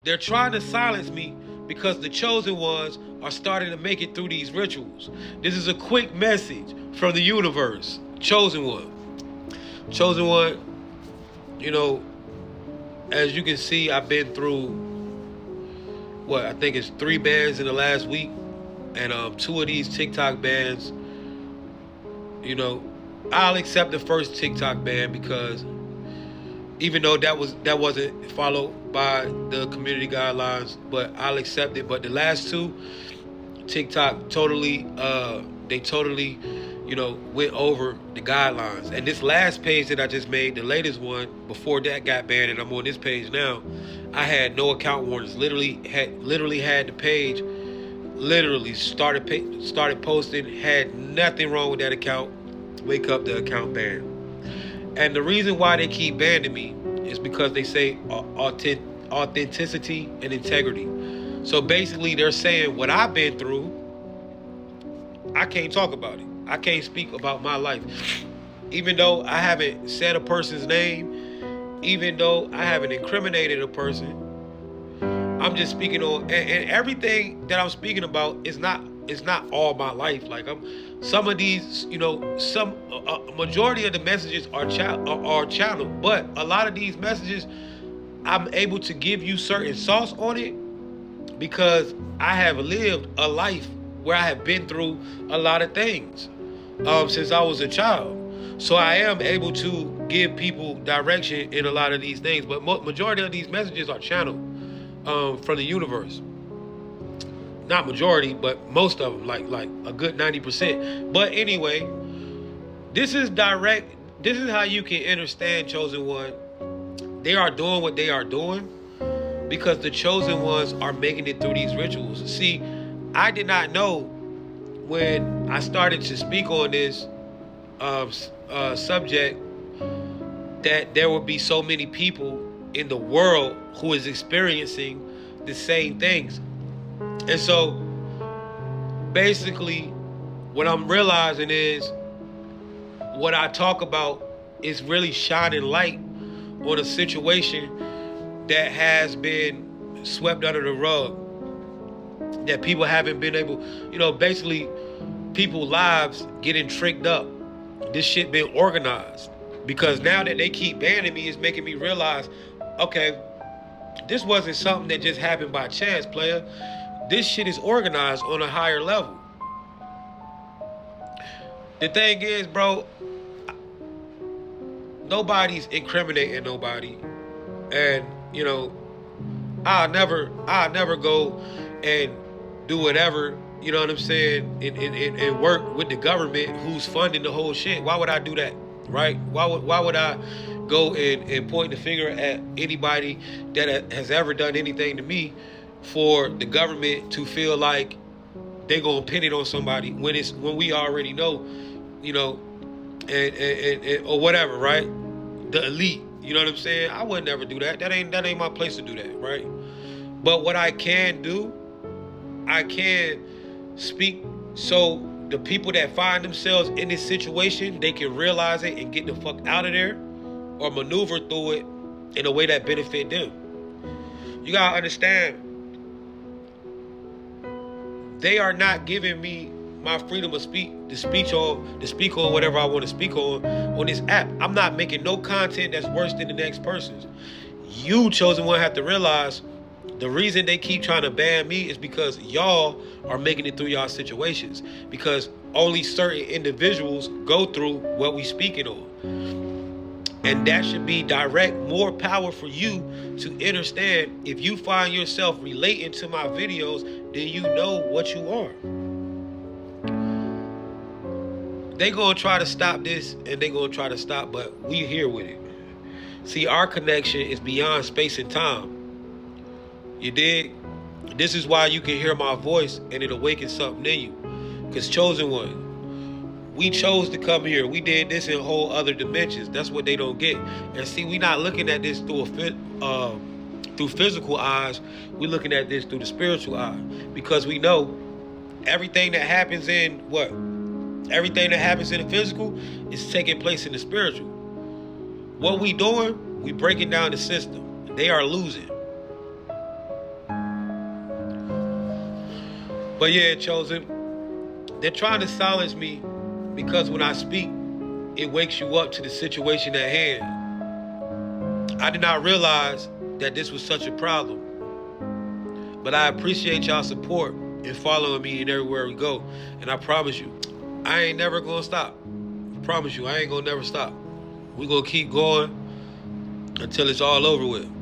They're trying to silence me because the chosen ones are starting to make it through these rituals. This is a quick message from the universe. Chosen one. Chosen one, you know, as you can see, I've been through, I think it's 3 bans in the last week. And 2 of these TikTok bans, you know, I'll accept the first TikTok ban because even though that wasn't followed by the community guidelines, but I'll accept it. But the last 2, TikTok totally, went over the guidelines. And this last page that I just made, the latest one, before that got banned, and I'm on this page now, I had no account warnings. Literally had the page, started posting, had nothing wrong with that account. Wake up, the account banned. And the reason why they keep banning me is because they say authenticity and integrity. So basically they're saying what I've been through, I can't talk about it. I can't speak about my life. Even though I haven't said a person's name, even though I haven't incriminated a person, I'm just speaking on, and everything that I'm speaking about is not all my life. Like some of these, majority of the messages are channeled, but a lot of these messages, I'm able to give you certain sauce on it because I have lived a life where I have been through a lot of things since I was a child. So I am able to give people direction in a lot of these things, but majority of these messages are channeled from the universe. Not majority, but most of them, like a good 90%. But anyway, this is direct. This is how you can understand chosen one. They are doing what they are doing because the chosen ones are making it through these rituals. See, I did not know when I started to speak on this subject that there would be so many people in the world who is experiencing the same things. And so basically what I'm realizing is what I talk about is really shining light on a situation that has been swept under the rug, that people haven't been able, basically people's lives getting tricked up. This shit been organized because now that they keep banning me, it's making me realize, okay, this wasn't something that just happened by chance, player. This shit is organized on a higher level. The thing is, bro, nobody's incriminating nobody. And, I'll never go and do whatever, you know what I'm saying, and work with the government who's funding the whole shit. Why would I do that, right? Why would I go and point the finger at anybody that has ever done anything to me for the government to feel like they gonna pin it on somebody when we already know, and or whatever, right? The elite, you know what I'm saying? I would never do that. That ain't my place to do that, right? But what I can do, I can speak so the people that find themselves in this situation, they can realize it and get the fuck out of there or maneuver through it in a way that benefit them. You gotta understand, they are not giving me my freedom of speech to speak on whatever I want to speak on this app. I'm not making no content that's worse than the next person's. You, chosen one, have to realize the reason they keep trying to ban me is because y'all are making it through y'all situations. Because only certain individuals go through what we speaking on. And that should be direct more power for you to understand. If you find yourself relating to my videos, then you know what you are. They gonna try to stop this and they gonna try to stop, but we here with it. See, our connection is beyond space and time. You dig? This is why you can hear my voice and it awakens something in you. Because chosen one, we chose to come here. We did this in whole other dimensions. That's what they don't get. And see, we not looking at this through through physical eyes. We looking at this through the spiritual eye. Because we know everything that happens in what? Everything that happens in the physical is taking place in the spiritual. What we doing? We breaking down the system. They are losing. But yeah, Chosen, they're trying to silence me because when I speak, it wakes you up to the situation at hand. I did not realize that this was such a problem. But I appreciate y'all's support and following me in everywhere we go. And I promise you, I ain't never gonna stop. I promise you, I ain't gonna never stop. We gonna keep going until it's all over with.